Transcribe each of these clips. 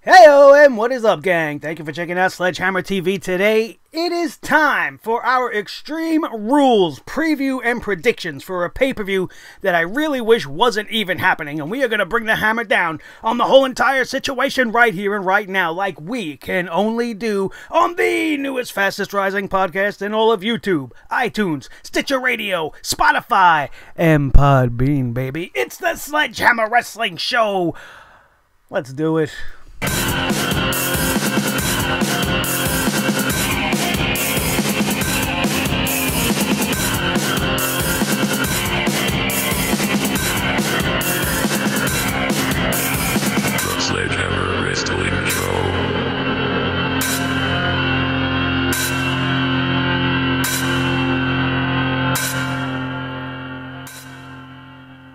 Heyo, and what is up, gang? Thank you for checking out Sledgehammer TV today. It is time for our Extreme Rules preview and predictions for a pay-per-view that I really wish wasn't even happening, and we are going to bring the hammer down on the whole entire situation right here and right now, like we can only do on the newest, fastest rising podcast in all of YouTube, iTunes, Stitcher Radio, Spotify, and Podbean, baby. It's the Sledgehammer Wrestling Show. Let's do it. The Sledgehammer Wrestling Show.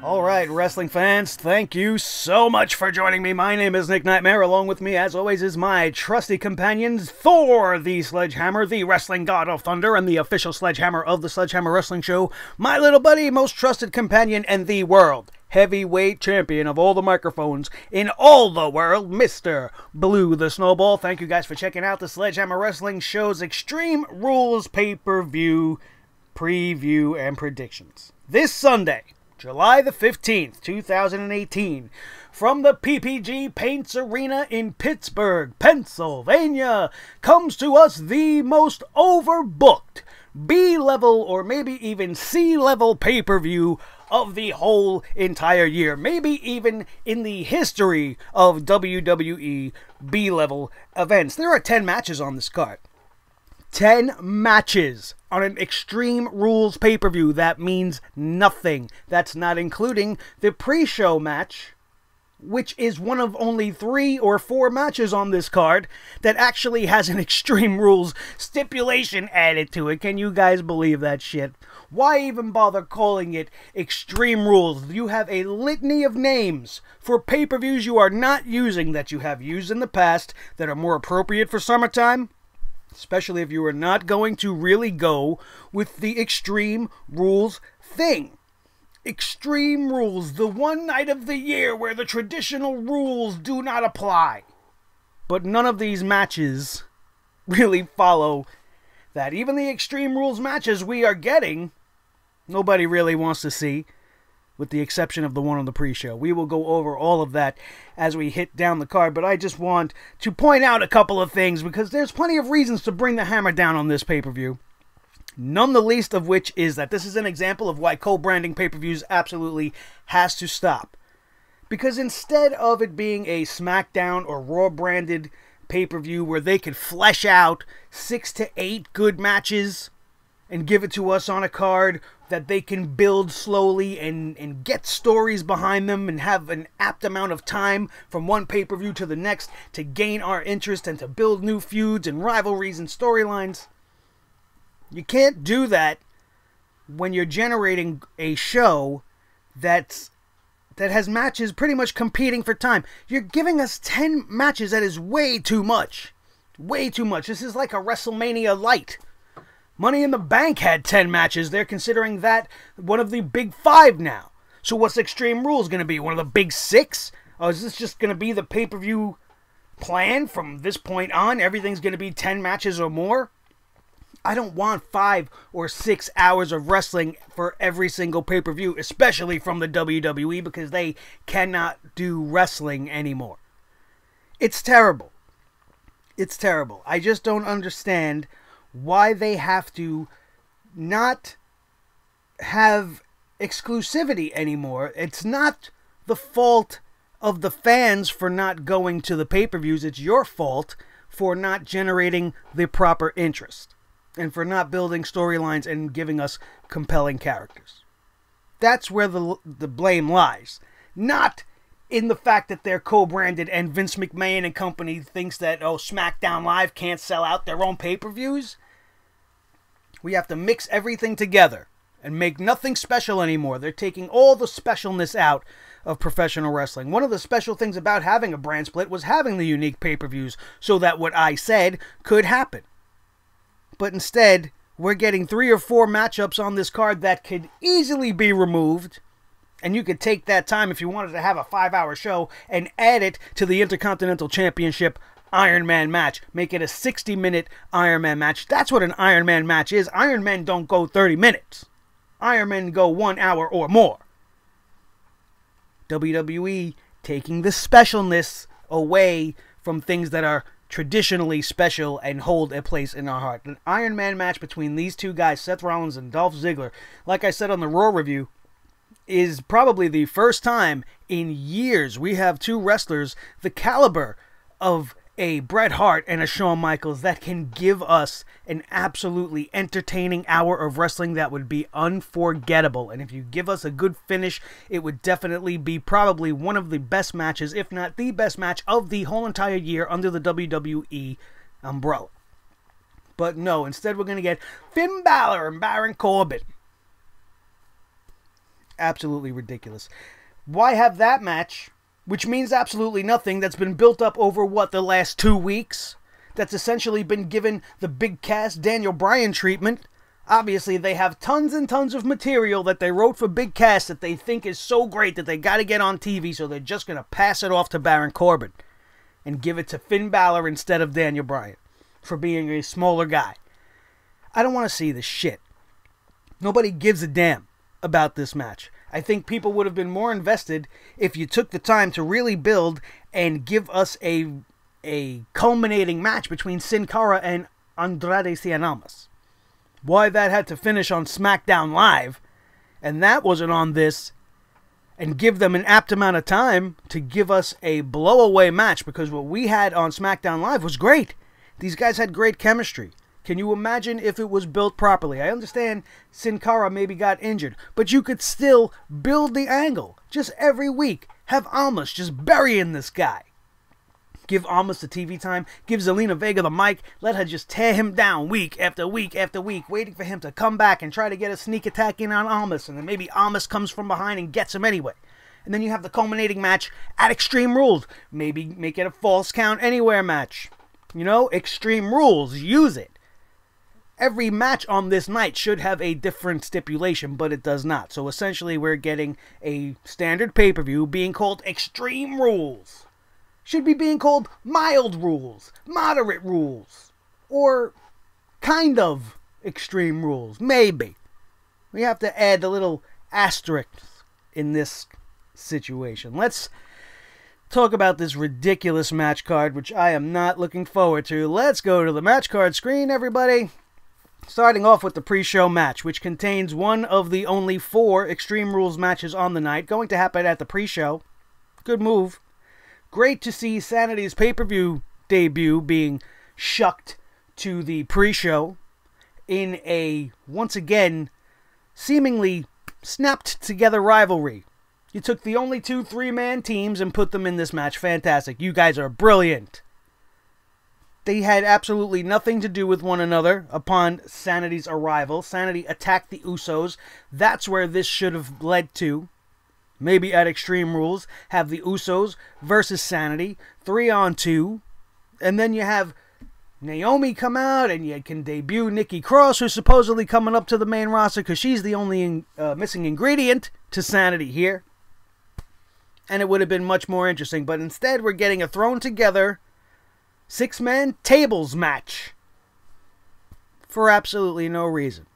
Alright, wrestling fans, thank you so much for joining me. My name is Nick Nightmare. Along with me, as always, is my trusty companions, Thor, the Sledgehammer, the wrestling god of thunder, and the official Sledgehammer of the Sledgehammer Wrestling Show. My little buddy, most trusted companion in the world, heavyweight champion of all the microphones in all the world, Mr. Blue the Snowball. Thank you guys for checking out the Sledgehammer Wrestling Show's Extreme Rules pay-per-view preview and predictions. This Sunday, July the 15th, 2018, from the PPG Paints Arena in Pittsburgh, Pennsylvania, comes to us the most overbooked B-level or maybe even C-level pay-per-view of the whole entire year. Maybe even in the history of WWE B-level events. There are 10 matches on this card. 10 matches on an Extreme Rules pay-per-view. That means nothing. That's not including the pre-show match, which is one of only 3 or 4 matches on this card that actually has an Extreme Rules stipulation added to it. Can you guys believe that shit? Why even bother calling it Extreme Rules? You have a litany of names for pay-per-views you are not using that you have used in the past that are more appropriate for summertime. Especially if you are not going to really go with the Extreme Rules thing. Extreme Rules, the one night of the year where the traditional rules do not apply. But none of these matches really follow that. Even the Extreme Rules matches we are getting, nobody really wants to see, with the exception of the one on the pre-show. We will go over all of that as we hit down the card, but I just want to point out a couple of things because there's plenty of reasons to bring the hammer down on this pay-per-view. None the least of which is that this is an example of why co-branding pay-per-views absolutely has to stop. Because instead of it being a SmackDown or Raw branded pay-per-view where they could flesh out 6 to 8 good matches and give it to us on a card that they can build slowly and get stories behind them and have an apt amount of time from one pay-per-view to the next to gain our interest and to build new feuds and rivalries and storylines. You can't do that when you're generating a show that has matches pretty much competing for time. You're giving us 10 matches. That is way too much. Way too much. This is like a WrestleMania light. Money in the Bank had 10 matches. They're considering that one of the big 5 now. So what's Extreme Rules going to be? One of the big 6? Or is this just going to be the pay-per-view plan from this point on? Everything's going to be 10 matches or more? I don't want 5 or 6 hours of wrestling for every single pay-per-view, especially from the WWE, because they cannot do wrestling anymore. It's terrible. It's terrible. I just don't understand why they have to not have exclusivity anymore. It's not the fault of the fans for not going to the pay-per-views. It's your fault for not generating the proper interest and for not building storylines and giving us compelling characters. That's where the blame lies. Not in the fact that they're co-branded and Vince McMahon and company thinks that, oh, SmackDown Live can't sell out their own pay-per-views. We have to mix everything together and make nothing special anymore. They're taking all the specialness out of professional wrestling. One of the special things about having a brand split was having the unique pay-per-views so that what I said could happen. But instead, we're getting 3 or 4 matchups on this card that could easily be removed And you could take that time if you wanted to have a 5-hour show and add it to the Intercontinental Championship Iron Man match. Make it a 60-minute Iron Man match. That's what an Iron Man match is. Iron Men don't go 30 minutes. Iron Men go 1 hour or more. WWE taking the specialness away from things that are traditionally special and hold a place in our heart. An Iron Man match between these two guys, Seth Rollins and Dolph Ziggler, like I said on the Raw review, is probably the first time in years we have two wrestlers the caliber of a Bret Hart and a Shawn Michaels that can give us an absolutely entertaining hour of wrestling that would be unforgettable. And if you give us a good finish, it would definitely be probably one of the best matches, if not the best match of the whole entire year under the WWE umbrella. But no, instead we're going to get Finn Balor and Baron Corbin. Absolutely ridiculous. Why have that match, which means absolutely nothing, that's been built up over, what, the last 2 weeks? That's essentially been given the big cast Daniel Bryan treatment. Obviously, they have tons and tons of material that they wrote for big cast that they think is so great that they got to get on TV, so they're just going to pass it off to Baron Corbin and give it to Finn Balor instead of Daniel Bryan for being a smaller guy. I don't want to see this shit. Nobody gives a damn about this match. I think people would have been more invested if you took the time to really build and give us a culminating match between Sin Cara and Andrade Cien Almas. Why that had to finish on SmackDown Live, and that wasn't on this, and give them an apt amount of time to give us a blow-away match, because what we had on SmackDown Live was great. These guys had great chemistry. Can you imagine if it was built properly? I understand Sin Cara maybe got injured, but you could still build the angle. Just every week, have Almas just burying this guy. Give Almas the TV time, give Zelina Vega the mic, let her just tear him down week after week after week, waiting for him to come back and try to get a sneak attack in on Almas, and then maybe Almas comes from behind and gets him anyway. And then you have the culminating match at Extreme Rules. Maybe make it a false count anywhere match. You know, Extreme Rules, use it. Every match on this night should have a different stipulation, but it does not. So essentially, we're getting a standard pay-per-view being called Extreme Rules. Should be being called Mild Rules, Moderate Rules, or kind of Extreme Rules. Maybe. We have to add a little asterisk in this situation. Let's talk about this ridiculous match card, which I am not looking forward to. Let's go to the match card screen, everybody. Starting off with the pre-show match, which contains one of the only 4 Extreme Rules matches on the night, going to happen at the pre-show. Good move. Great to see Sanity's pay-per-view debut being shucked to the pre-show in a, once again, seemingly snapped-together rivalry. You took the only 2 3-man teams and put them in this match. Fantastic. You guys are brilliant. They had absolutely nothing to do with one another upon Sanity's arrival. Sanity attacked the Usos. That's where this should have led to. Maybe at Extreme Rules, have the Usos versus Sanity, 3-on-2. And then you have Naomi come out, and you can debut Nikki Cross, who's supposedly coming up to the main roster because she's the only missing ingredient to Sanity here. And it would have been much more interesting. But instead, we're getting a thrown together 6-man tables match for absolutely no reason.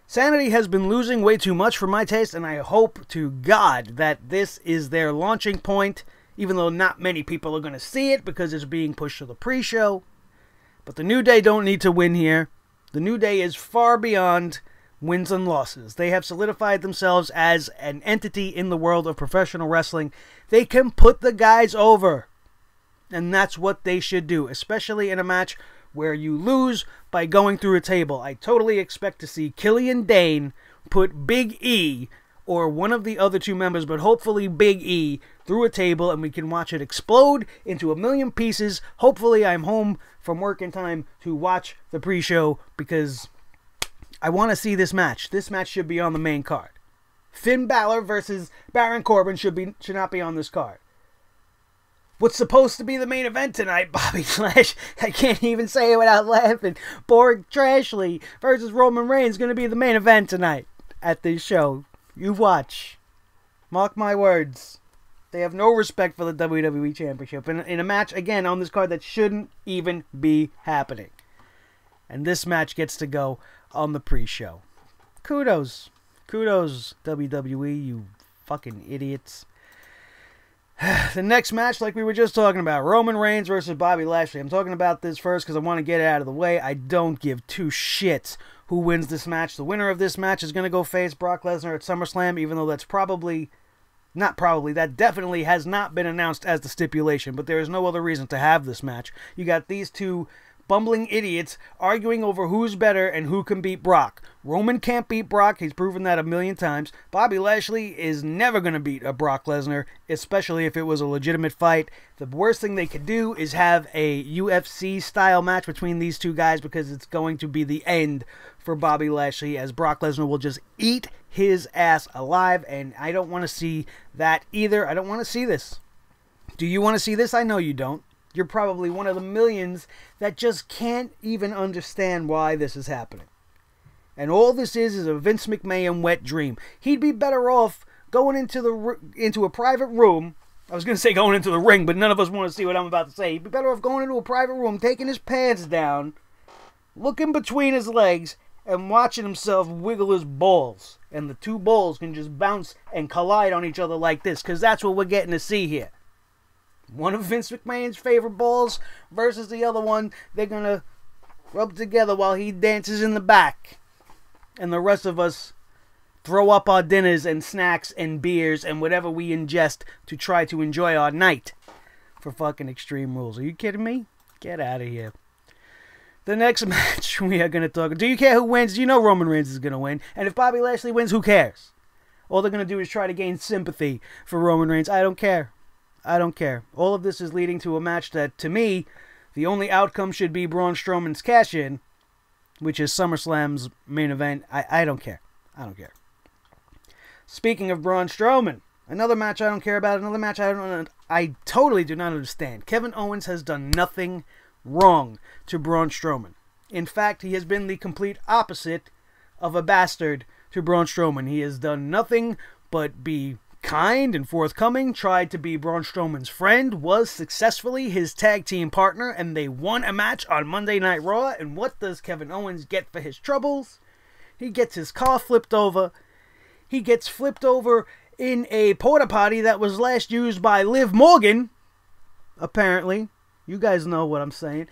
Sanity has been losing way too much for my taste, and I hope to God that this is their launching point, even though not many people are going to see it because it's being pushed to the pre-show. But the New Day don't need to win here. The New Day is far beyond wins and losses. They have solidified themselves as an entity in the world of professional wrestling. They can put the guys over. And that's what they should do, especially in a match where you lose by going through a table. I totally expect to see Killian Dane put Big E, or one of the other 2 members, but hopefully Big E, through a table, and we can watch it explode into a million pieces. Hopefully I'm home from work in time to watch the pre-show, because I want to see this match. This match should be on the main card. Finn Balor versus Baron Corbin should not be on this card. What's supposed to be the main event tonight, Bobby Flash, I can't even say it without laughing. Borg Trashley versus Roman Reigns is going to be the main event tonight at this show. You watch. Mark my words. They have no respect for the WWE Championship in a match, again, on this card that shouldn't even be happening. And this match gets to go on the pre-show. Kudos. Kudos, WWE, you fucking idiots. The next match, like we were just talking about, Roman Reigns versus Bobby Lashley. I'm talking about this first because I want to get it out of the way. I don't give two shits who wins this match. The winner of this match is going to go face Brock Lesnar at SummerSlam, even though that's that definitely has not been announced as the stipulation, but there is no other reason to have this match. You got these two bumbling idiots arguing over who's better and who can beat Brock. Roman can't beat Brock. He's proven that a million times. Bobby Lashley is never going to beat a Brock Lesnar, especially if it was a legitimate fight. The worst thing they could do is have a UFC-style match between these two guys because it's going to be the end for Bobby Lashley, as Brock Lesnar will just eat his ass alive, and I don't want to see that either. I don't want to see this. Do you want to see this? I know you don't. You're probably one of the millions that just can't even understand why this is happening. And all this is a Vince McMahon wet dream. He'd be better off going into a private room. I was going to say going into the ring, but none of us want to see what I'm about to say. He'd be better off going into a private room, taking his pants down, looking between his legs, and watching himself wiggle his balls. And the two balls can just bounce and collide on each other like this, because that's what we're getting to see here. One of Vince McMahon's favorite balls versus the other one. They're going to rub together while he dances in the back. And the rest of us throw up our dinners and snacks and beers and whatever we ingest to try to enjoy our night for fucking Extreme Rules. Are you kidding me? Get out of here. The next match we are going to talk. Do you care who wins? You know Roman Reigns is going to win. And if Bobby Lashley wins, who cares? All they're going to do is try to gain sympathy for Roman Reigns. I don't care. I don't care. All of this is leading to a match that, to me, the only outcome should be Braun Strowman's cash-in, which is SummerSlam's main event. I don't care. I don't care. Speaking of Braun Strowman, another match I don't care about, another match I totally do not understand. Kevin Owens has done nothing wrong to Braun Strowman. In fact, he has been the complete opposite of a bastard to Braun Strowman. He has done nothing but be kind and forthcoming, tried to be Braun Strowman's friend, was successfully his tag team partner, and they won a match on Monday Night Raw. And what does Kevin Owens get for his troubles? He gets his car flipped over. He gets flipped over in a porta potty that was last used by Liv Morgan, apparently. You guys know what I'm saying.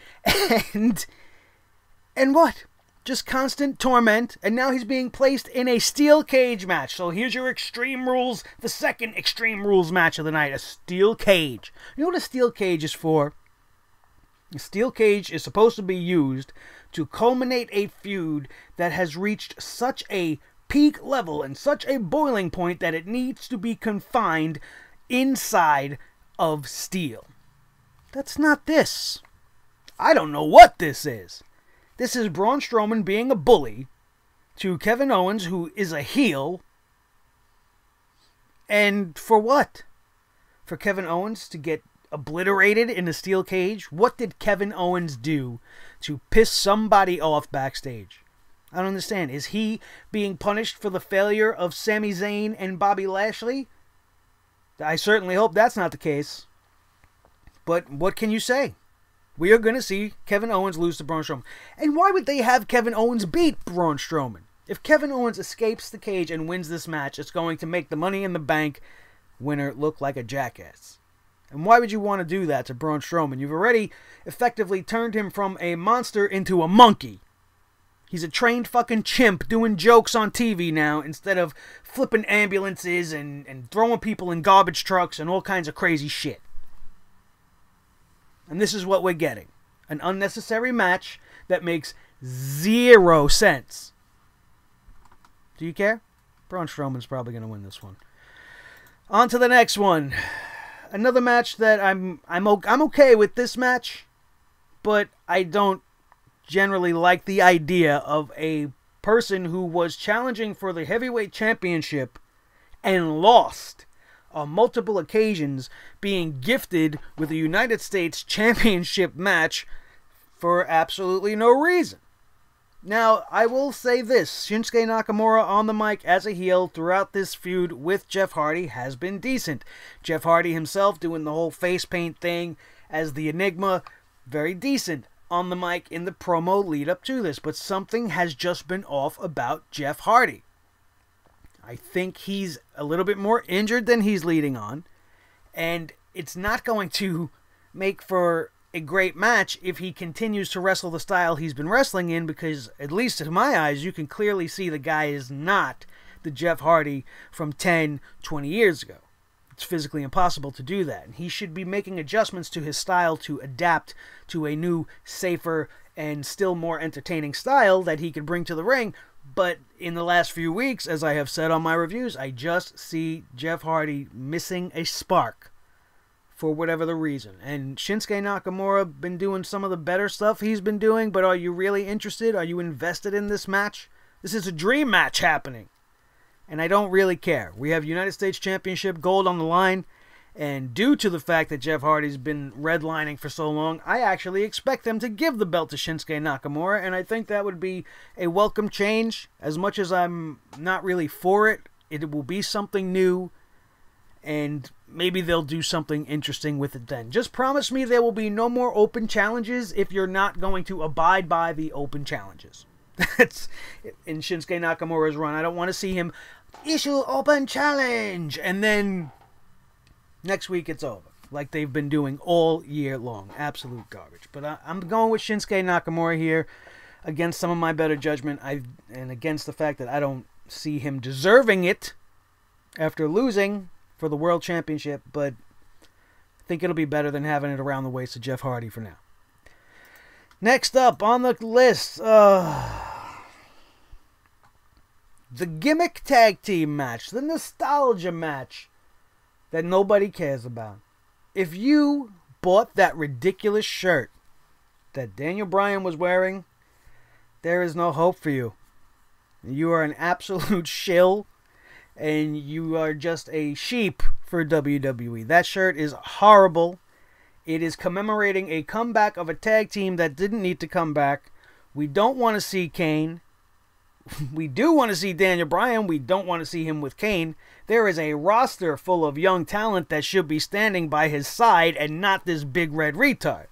And what? Just constant torment, and now he's being placed in a steel cage match. So here's your Extreme Rules, the second Extreme Rules match of the night, a steel cage. You know what a steel cage is for? A steel cage is supposed to be used to culminate a feud that has reached such a peak level and such a boiling point that it needs to be confined inside of steel. That's not this. I don't know what this is. This is Braun Strowman being a bully to Kevin Owens, who is a heel. And for what? For Kevin Owens to get obliterated in a steel cage? What did Kevin Owens do to piss somebody off backstage? I don't understand. Is he being punished for the failure of Sami Zayn and Bobby Lashley? I certainly hope that's not the case. But what can you say? We are going to see Kevin Owens lose to Braun Strowman. And why would they have Kevin Owens beat Braun Strowman? If Kevin Owens escapes the cage and wins this match, it's going to make the Money in the Bank winner look like a jackass. And why would you want to do that to Braun Strowman? You've already effectively turned him from a monster into a monkey. He's a trained fucking chimp doing jokes on TV now instead of flipping ambulances and throwing people in garbage trucks and all kinds of crazy shit. And this is what we're getting. An unnecessary match that makes 0 sense. Do you care? Braun Strowman's probably going to win this one. On to the next one. Another match that I'm okay with this match, but I don't generally like the idea of a person who was challenging for the heavyweight championship and lost on multiple occasions being gifted with a United States Championship match for absolutely no reason. Now, I will say this. Shinsuke Nakamura on the mic as a heel throughout this feud with Jeff Hardy has been decent. Jeff Hardy himself doing the whole face paint thing as the Enigma, very decent on the mic in the promo lead up to this. But something has just been off about Jeff Hardy. I think he's a little bit more injured than he's leading on. And it's not going to make for a great match if he continues to wrestle the style he's been wrestling in, because at least to my eyes you can clearly see the guy is not the Jeff Hardy from 10, 20 years ago. It's physically impossible to do that, and he should be making adjustments to his style to adapt to a new, safer, and still more entertaining style that he can bring to the ring. But in the last few weeks, as I have said on my reviews, I just see Jeff Hardy missing a spark for whatever the reason. And Shinsuke Nakamura been doing some of the better stuff he's been doing, but are you really interested? Are you invested in this match? This is a dream match happening, and I don't really care. We have United States Championship gold on the line, and due to the fact that Jeff Hardy's been redlining for so long, I actually expect them to give the belt to Shinsuke Nakamura, and I think that would be a welcome change. As much as I'm not really for it, it will be something new, and maybe they'll do something interesting with it then. Just promise me there will be no more open challenges if you're not going to abide by the open challenges. That's in Shinsuke Nakamura's run. I don't want to see him issue open challenge and then next week it's over, like they've been doing all year long. Absolute garbage. But I'm going with Shinsuke Nakamura here against some of my better judgment, and against the fact that I don't see him deserving it after losing for the World Championship, but I think it'll be better than having it around the waist of Jeff Hardy for now. Next up on the list, the gimmick tag team match, the nostalgia match that nobody cares about. If you bought that ridiculous shirt that Daniel Bryan was wearing, there is no hope for you. You are an absolute shill, and you are just a sheep for WWE. That shirt is horrible. It is commemorating a comeback of a tag team that didn't need to come back. We don't want to see Kane. We do want to see Daniel Bryan. We don't want to see him with Kane. There is a roster full of young talent that should be standing by his side and not this big red retard.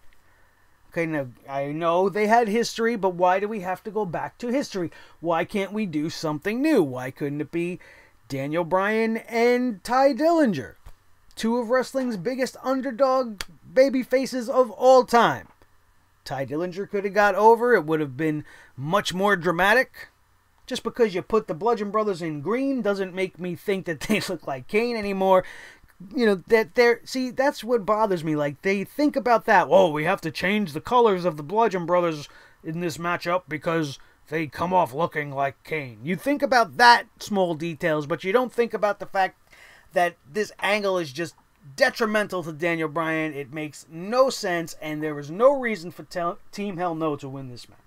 Okay, now, I know they had history, but why do we have to go back to history? Why can't we do something new? Why couldn't it be Daniel Bryan and Ty Dillinger, two of wrestling's biggest underdog baby faces of all time? Ty Dillinger could have got over. It would have been much more dramatic. Just because you put the Bludgeon Brothers in green doesn't make me think that they look like Kane anymore. You know, that they're, see, that's what bothers me. Like, they think about that. Oh, we have to change the colors of the Bludgeon Brothers in this matchup because they come off looking like Kane. You think about that small details, but you don't think about the fact that this angle is just detrimental to Daniel Bryan. It makes no sense, and there is no reason for Team Hell No to win this match.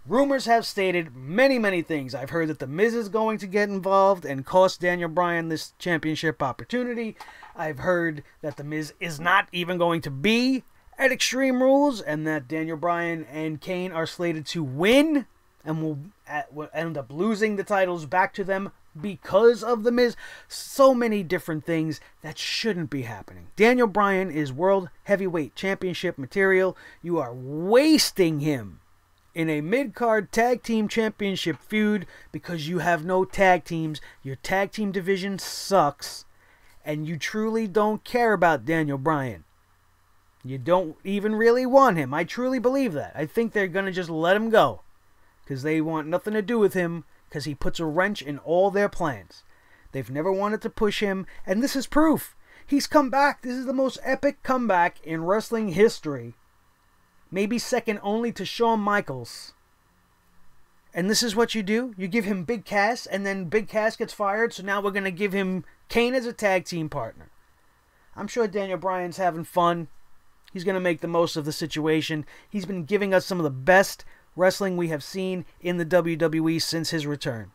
Rumors have stated many, many things. I've heard that The Miz is going to get involved and cost Daniel Bryan this championship opportunity. I've heard that The Miz is not even going to be at Extreme Rules, and that Daniel Bryan and Kane are slated to win and will end up losing the titles back to them because of The Miz. So many different things that shouldn't be happening. Daniel Bryan is World Heavyweight Championship material. You are wasting him in a mid-card tag team championship feud because you have no tag teams. Your tag team division sucks, and you truly don't care about Daniel Bryan. You don't even really want him. I truly believe that. I think they're going to just let him go because they want nothing to do with him because he puts a wrench in all their plans. They've never wanted to push him, and this is proof. He's come back. This is the most epic comeback in wrestling history. Maybe second only to Shawn Michaels. And this is what you do? You give him Big Cass, and then Big Cass gets fired, so now we're going to give him Kane as a tag team partner. I'm sure Daniel Bryan's having fun. He's going to make the most of the situation. He's been giving us some of the best wrestling we have seen in the WWE since his return.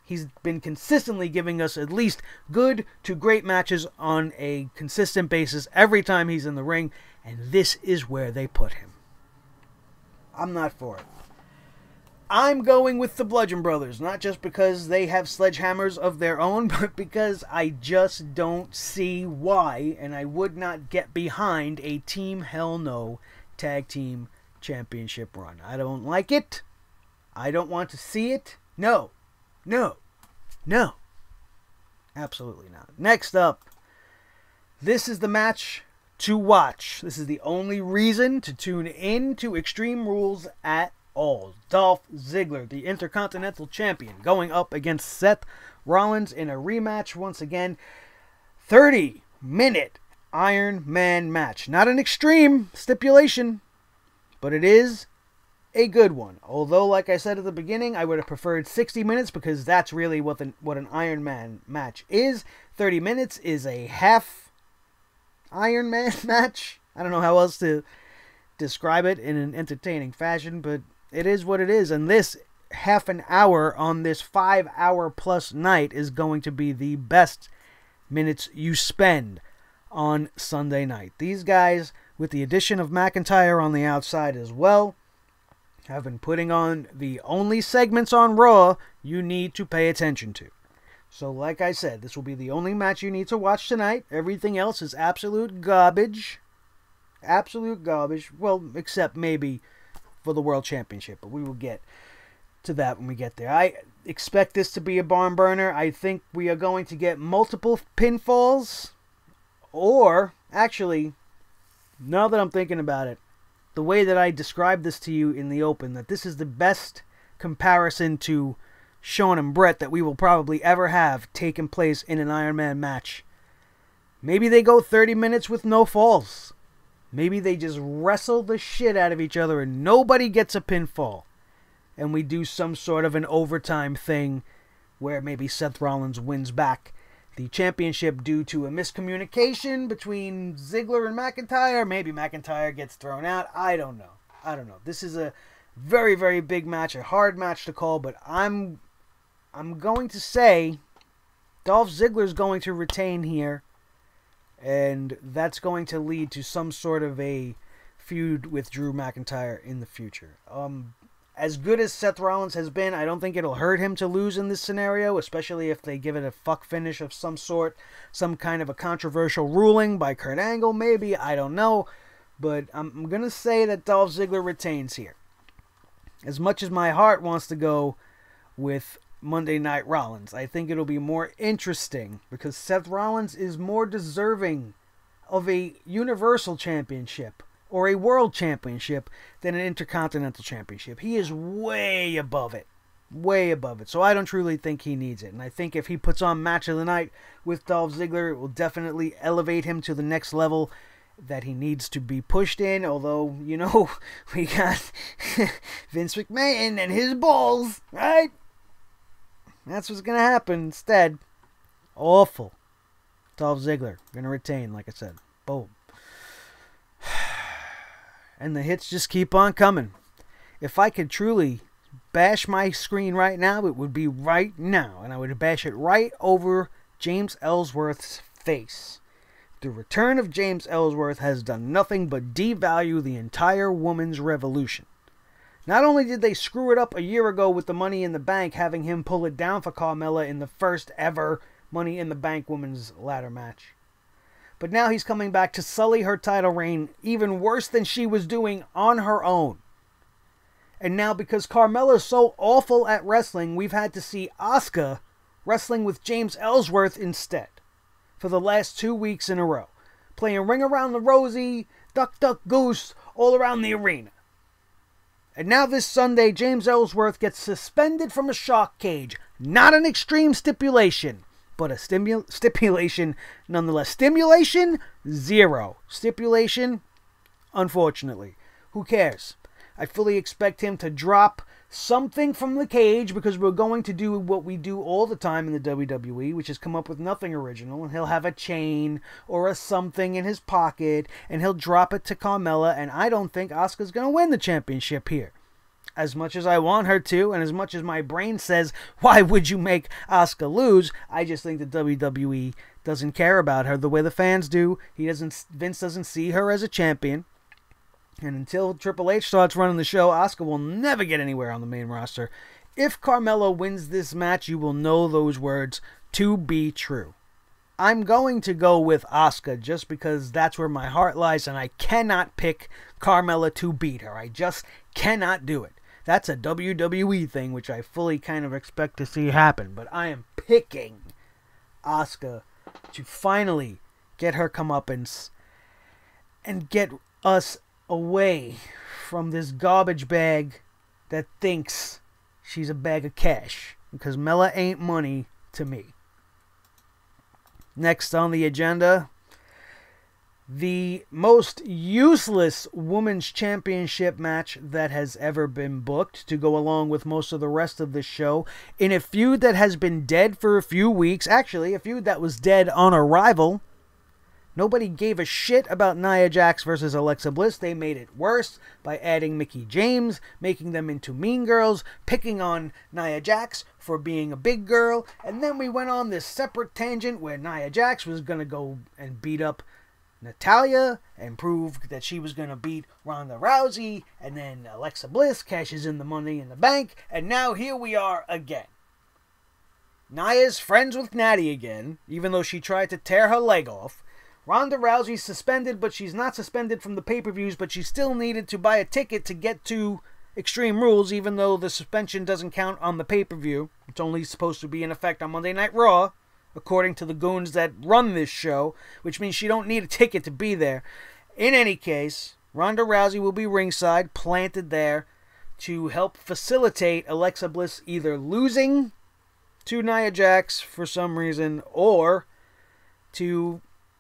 He's been consistently giving us at least good to great matches on a consistent basis every time he's in the ring, and this is where they put him. I'm not for it. I'm going with the Bludgeon Brothers, not just because they have sledgehammers of their own, but because I just don't see why, and I would not get behind a Team Hell No Tag Team Championship run. I don't like it. I don't want to see it. No. No. No. Absolutely not. Next up, this is the match to watch. This is the only reason to tune in to Extreme Rules at all. Dolph Ziggler, the Intercontinental Champion, going up against Seth Rollins in a rematch once again. 30-minute Iron Man match. Not an extreme stipulation, but it is a good one. Although, like I said at the beginning, I would have preferred 60 minutes because that's really what an Iron Man match is. 30 minutes is a half Iron Man match. I don't know how else to describe it in an entertaining fashion, but it is what it is. And this half an hour on this 5-hour plus night is going to be the best minutes you spend on Sunday night. These guys, with the addition of McIntyre on the outside as well, have been putting on the only segments on Raw you need to pay attention to. So like I said, this will be the only match you need to watch tonight. Everything else is absolute garbage. Absolute garbage. Well, except maybe for the World Championship, but we will get to that when we get there. I expect this to be a barn burner. I think we are going to get multiple pinfalls, or actually, now that I'm thinking about it, the way that I described this to you in the open, that this is the best comparison to Shawn and Brett that we will probably ever have taken place in an Iron Man match. Maybe they go 30 minutes with no falls. Maybe they just wrestle the shit out of each other and nobody gets a pinfall. And we do some sort of an overtime thing where maybe Seth Rollins wins back the championship due to a miscommunication between Ziggler and McIntyre. Maybe McIntyre gets thrown out. I don't know. This is a very, very big match, a hard match to call, but I'm going to say Dolph Ziggler's going to retain here. And that's going to lead to some sort of a feud with Drew McIntyre in the future. As good as Seth Rollins has been, I don't think it'll hurt him to lose in this scenario, especially if they give it a fuck finish of some sort, some kind of a controversial ruling by Kurt Angle, maybe, I don't know. But I'm going to say that Dolph Ziggler retains here. As much as my heart wants to go with Monday Night Rollins, I think it'll be more interesting because Seth Rollins is more deserving of a Universal Championship or a World Championship than an Intercontinental Championship. He is way above it. Way above it. So I don't truly think he needs it. And I think if he puts on Match of the Night with Dolph Ziggler, it will definitely elevate him to the next level that he needs to be pushed in. Although, you know, we got Vince McMahon and his balls, right? That's what's going to happen instead. Awful. Dolph Ziggler going to retain, like I said. Boom. And the hits just keep on coming. If I could truly bash my screen right now, it would be right now. And I would bash it right over James Ellsworth's face. The return of James Ellsworth has done nothing but devalue the entire women's revolution. Not only did they screw it up a year ago with the Money in the Bank, having him pull it down for Carmella in the first ever Money in the Bank women's ladder match, but now he's coming back to sully her title reign even worse than she was doing on her own. And now because Carmella's so awful at wrestling, we've had to see Asuka wrestling with James Ellsworth instead for the last 2 weeks in a row, playing Ring Around the Rosie, Duck Duck Goose all around the arena. And now this Sunday, James Ellsworth gets suspended from a shark cage. Not an extreme stipulation, but a stipulation nonetheless. Stimulation? Zero. Stipulation? Unfortunately. Who cares? I fully expect him to drop something from the cage because we're going to do what we do all the time in the WWE, which is come up with nothing original. And he'll have a chain or a something in his pocket and he'll drop it to Carmella. And I don't think Asuka's going to win the championship here. As much as I want her to, and as much as my brain says, why would you make Asuka lose? I just think the WWE doesn't care about her the way the fans do. Vince doesn't see her as a champion. And until Triple H starts running the show, Asuka will never get anywhere on the main roster. If Carmella wins this match, you will know those words to be true. I'm going to go with Asuka just because that's where my heart lies, and I cannot pick Carmella to beat her. I just cannot do it. That's a WWE thing, which I fully kind of expect to see happen. But I am picking Asuka to finally get her comeuppance and get us away from this garbage bag that thinks she's a bag of cash. Because Mella ain't money to me. Next on the agenda, the most useless women's championship match that has ever been booked to go along with most of the rest of the show in a feud that has been dead for a few weeks. Actually, a feud that was dead on arrival. Nobody gave a shit about Nia Jax versus Alexa Bliss. They made it worse by adding Mickie James, making them into mean girls, picking on Nia Jax for being a big girl. And then we went on this separate tangent where Nia Jax was going to go and beat up Natalya and prove that she was going to beat Ronda Rousey. And then Alexa Bliss cashes in the Money in the Bank. And now here we are again. Nia's friends with Natty again, even though she tried to tear her leg off. Ronda Rousey's suspended, but she's not suspended from the pay-per-views, but she still needed to buy a ticket to get to Extreme Rules, even though the suspension doesn't count on the pay-per-view. It's only supposed to be in effect on Monday Night Raw, according to the goons that run this show, which means she don't need a ticket to be there. In any case, Ronda Rousey will be ringside, planted there, to help facilitate Alexa Bliss either losing to Nia Jax for some reason, or to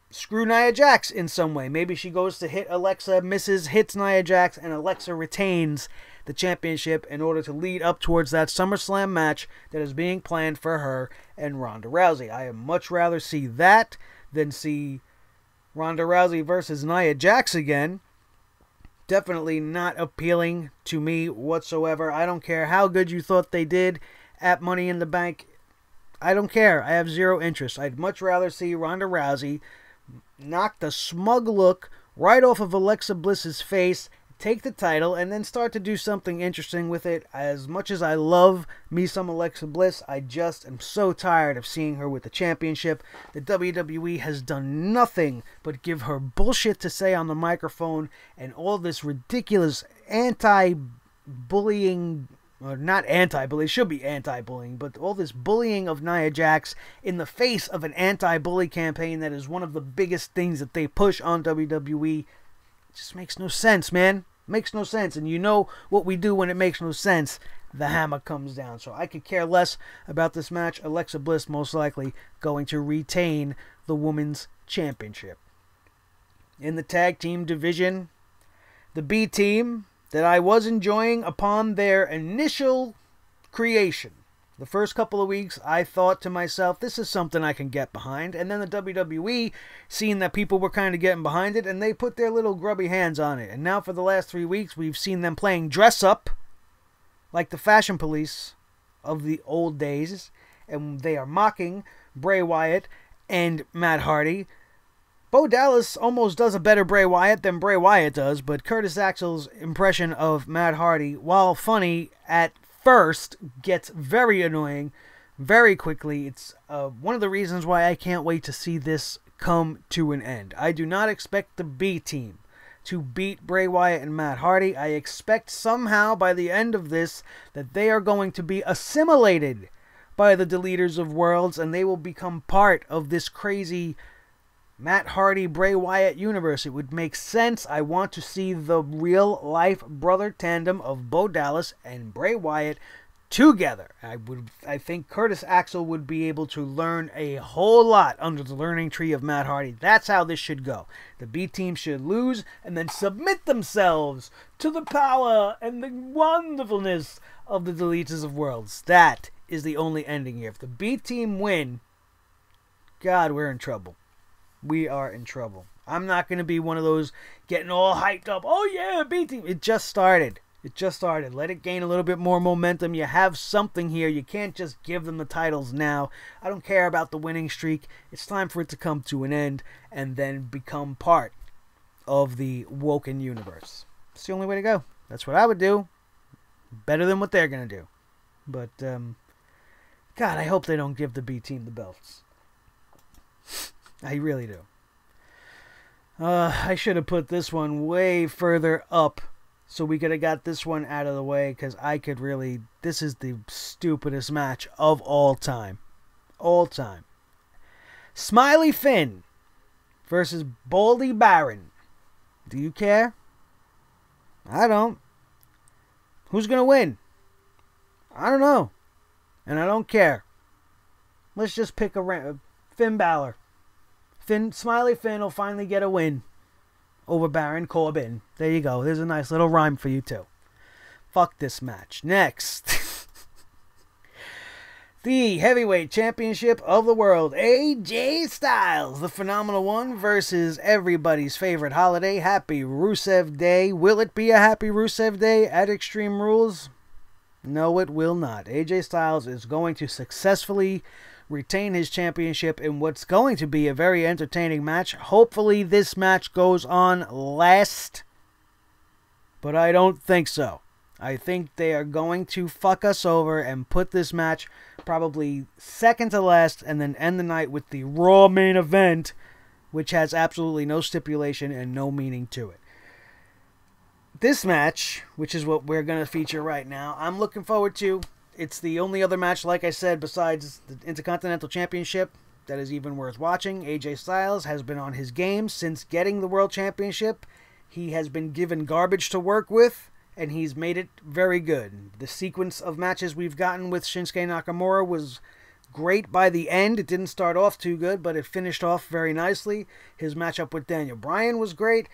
screw Nia Jax in some way. Maybe she goes to hit Alexa, misses, hits Nia Jax, and Alexa retains the championship in order to lead up towards that SummerSlam match that is being planned for her and Ronda Rousey. I would much rather see that than see Ronda Rousey versus Nia Jax again. Definitely not appealing to me whatsoever. I don't care how good you thought they did at Money in the Bank. I don't care. I have zero interest. I'd much rather see Ronda Rousey knock the smug look right off of Alexa Bliss's face, take the title, and then start to do something interesting with it. As much as I love me some Alexa Bliss, I just am so tired of seeing her with the championship. The WWE has done nothing but give her bullshit to say on the microphone and all this ridiculous anti-bullying, or not anti-bullying, it should be anti-bullying, but all this bullying of Nia Jax in the face of an anti-bully campaign that is one of the biggest things that they push on WWE. It just makes no sense, man. Makes no sense. And you know what we do when it makes no sense. The hammer comes down. So I could care less about this match. Alexa Bliss most likely going to retain the Women's Championship. In the tag team division, the B team that I was enjoying upon their initial creation. The first couple of weeks, I thought to myself, this is something I can get behind. And then the WWE, seeing that people were kind of getting behind it, and they put their little grubby hands on it. And now for the last 3 weeks, we've seen them playing dress-up, like the Fashion Police of the old days. And they are mocking Bray Wyatt and Matt Hardy. Bo Dallas almost does a better Bray Wyatt than Bray Wyatt does, but Curtis Axel's impression of Matt Hardy, while funny at first, gets very annoying very quickly. It's one of the reasons why I can't wait to see this come to an end. I do not expect the B team to beat Bray Wyatt and Matt Hardy. I expect somehow by the end of this that they are going to be assimilated by the Deleters of Worlds, and they will become part of this crazy Matt Hardy, Bray Wyatt universe. It would make sense. I want to see the real-life brother tandem of Bo Dallas and Bray Wyatt together. I think Curtis Axel would be able to learn a whole lot under the learning tree of Matt Hardy. That's how this should go. The B team should lose and then submit themselves to the power and the wonderfulness of the Deleters of Worlds. That is the only ending here. If the B team win, God, we're in trouble. We are in trouble. I'm not going to be one of those getting all hyped up. Oh yeah, B team. It just started. It just started. Let it gain a little bit more momentum. You have something here. You can't just give them the titles now. I don't care about the winning streak. It's time for it to come to an end and then become part of the Woken universe. It's the only way to go. That's what I would do. Better than what they're going to do. But, God, I hope they don't give the B team the belts. I really do. I should have put this one way further up so we could have got this one out of the way, because I could really... This is the stupidest match of all time. All time. Smiley Finn versus Baldy Baron. Do you care? I don't. Who's going to win? I don't know. And I don't care. Let's just pick a Finn Balor. Smiley Finn will finally get a win over Baron Corbin. There you go. There's a nice little rhyme for you too. Fuck this match. Next. The Heavyweight Championship of the World. AJ Styles, the Phenomenal One, versus everybody's favorite holiday, Happy Rusev Day. Will it be a Happy Rusev Day at Extreme Rules? No, it will not. AJ Styles is going to successfully retain his championship in what's going to be a very entertaining match. Hopefully this match goes on last, but I don't think so. I think they are going to fuck us over and put this match probably second to last and then end the night with the Raw main event, which has absolutely no stipulation and no meaning to it. This match, which is what we're going to feature right now, I'm looking forward to. It's the only other match, like I said, besides the Intercontinental Championship that is even worth watching. AJ Styles has been on his game since getting the World Championship. He has been given garbage to work with, and he's made it very good. The sequence of matches we've gotten with Shinsuke Nakamura was great by the end. It didn't start off too good, but it finished off very nicely. His matchup with Daniel Bryan was great.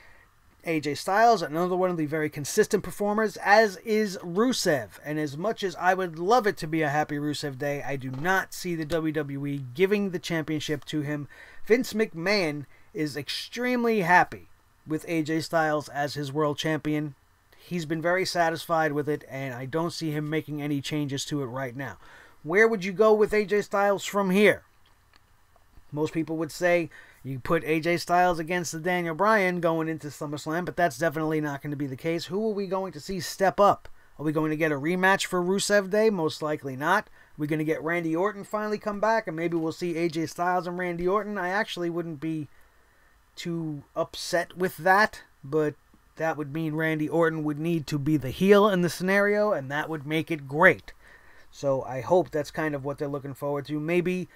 AJ Styles, another one of the very consistent performers, as is Rusev. And as much as I would love it to be a Happy Rusev Day, I do not see the WWE giving the championship to him. Vince McMahon is extremely happy with AJ Styles as his world champion. He's been very satisfied with it, and I don't see him making any changes to it right now. Where would you go with AJ Styles from here? Most people would say you put AJ Styles against the Daniel Bryan going into SummerSlam, but that's definitely not going to be the case. Who are we going to see step up? Are we going to get a rematch for Rusev Day? Most likely not. We're going to get Randy Orton finally come back, and maybe we'll see AJ Styles and Randy Orton. I actually wouldn't be too upset with that, but that would mean Randy Orton would need to be the heel in the scenario, and that would make it great. So I hope that's kind of what they're looking forward to. Maybe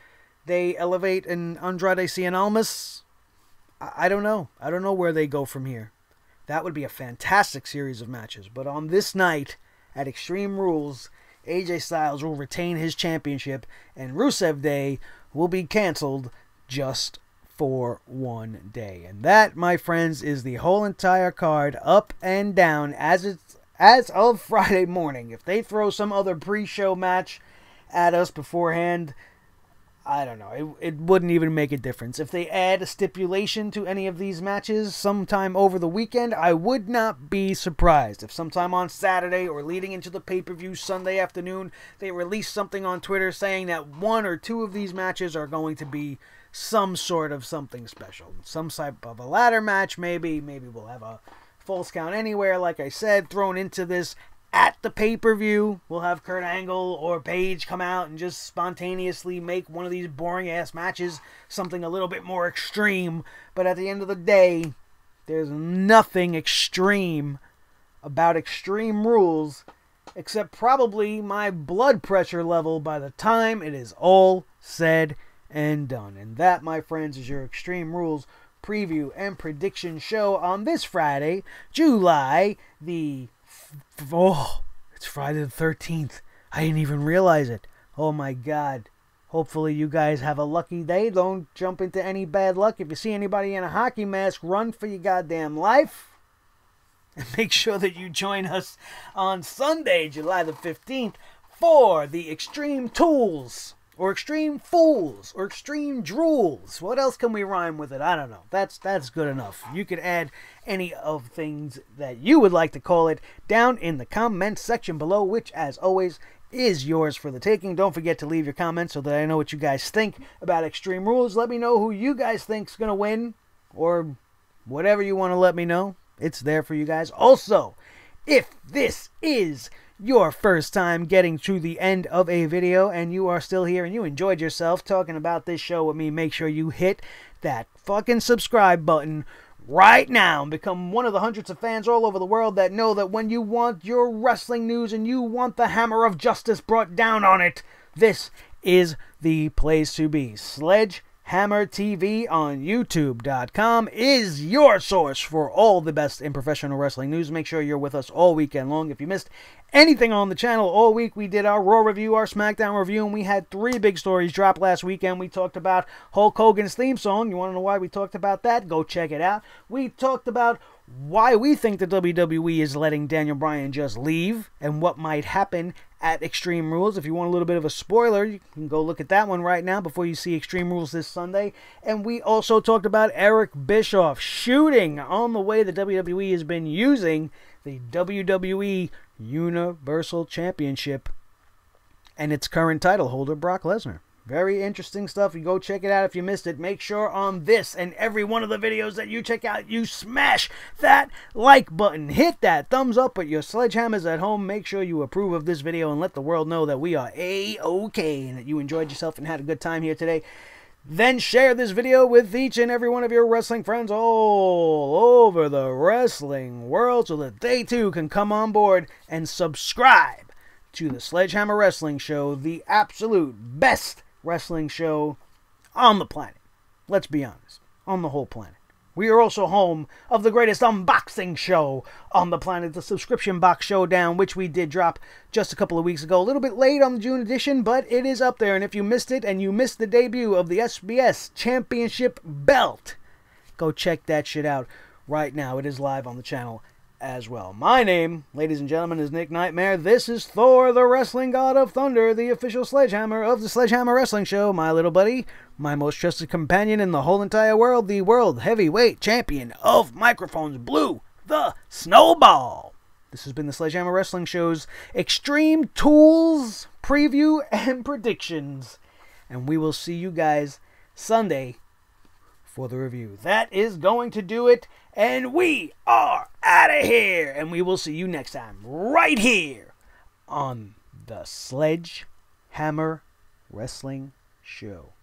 they elevate an Andrade Cien Almas. I don't know. I don't know where they go from here. That would be a fantastic series of matches. But on this night at Extreme Rules, AJ Styles will retain his championship, and Rusev Day will be canceled just for one day. And that, my friends, is the whole entire card up and down as of Friday morning. If they throw some other pre-show match at us beforehand, I don't know. It wouldn't even make a difference. If they add a stipulation to any of these matches sometime over the weekend, I would not be surprised. If sometime on Saturday or leading into the pay-per-view Sunday afternoon, they release something on Twitter saying that one or two of these matches are going to be some sort of something special. Some type of a ladder match, maybe. Maybe we'll have a Falls Count Anywhere, like I said, thrown into this. At the pay-per-view, we'll have Kurt Angle or Paige come out and just spontaneously make one of these boring-ass matches something a little bit more extreme. But at the end of the day, there's nothing extreme about Extreme Rules except probably my blood pressure level by the time it is all said and done. And that, my friends, is your Extreme Rules preview and prediction show on this Friday, July the... Oh, it's Friday the 13th. I didn't even realize it. Oh my God. Hopefully you guys have a lucky day. Don't jump into any bad luck. If you see anybody in a hockey mask, run for your goddamn life. And make sure that you join us on Sunday, July the 15th, for the Extreme Tools, or Extreme Fools, or Extreme Drools. What else can we rhyme with it? I don't know. That's good enough. You could add any of things that you would like to call it down in the comment section below, which, as always, is yours for the taking. Don't forget to leave your comments so that I know what you guys think about Extreme Rules. Let me know who you guys think's going to win, or whatever you want to let me know. It's there for you guys. Also, if this is your first time getting to the end of a video and you are still here and you enjoyed yourself talking about this show with me, make sure you hit that fucking subscribe button right now and become one of the hundreds of fans all over the world that know that when you want your wrestling news and you want the hammer of justice brought down on it, this is the place to be. Sledgehammer TV on YouTube.com is your source for all the best in professional wrestling news. Make sure you're with us all weekend long. If you missed anything on the channel all week, we did our Raw review, our SmackDown review, and we had 3 big stories drop last weekend. We talked about Hulk Hogan's theme song. You want to know why we talked about that? Go check it out. We talked about why we think the WWE is letting Daniel Bryan just leave and what might happen at Extreme Rules. If you want a little bit of a spoiler, you can go look at that one right now before you see Extreme Rules this Sunday. And we also talked about Eric Bischoff shooting on the way the WWE has been using the WWE Universal Championship and its current title holder, Brock Lesnar. Very interesting stuff. You go check it out if you missed it. Make sure on this and every one of the videos that you check out, you smash that like button. Hit that thumbs up with your sledgehammers at home. Make sure you approve of this video and let the world know that we are A-OK and that you enjoyed yourself and had a good time here today. Then share this video with each and every one of your wrestling friends all over the wrestling world so that they too can come on board and subscribe to the Sledgehammer Wrestling Show, the absolute best wrestling show on the planet. Let's be honest, on the whole planet. We are also home of the greatest unboxing show on the planet, the Subscription Box Showdown, which we did drop just a couple of weeks ago. A little bit late on the June edition, but it is up there. And if you missed it and you missed the debut of the SBS Championship belt, go check that shit out right now. It is live on the channel as well. My name, ladies and gentlemen, is Nick Nightmare. This is Thor, the wrestling god of thunder, the official sledgehammer of the Sledgehammer Wrestling Show. My little buddy, my most trusted companion in the whole entire world, the world heavyweight champion of microphones, Blue the Snowball. This has been the Sledgehammer Wrestling Show's Extreme Tools preview and predictions. And we will see you guys Sunday for the review. That is going to do it. And we are out of here. And we will see you next time right here on the Sledgehammer Wrestling Show.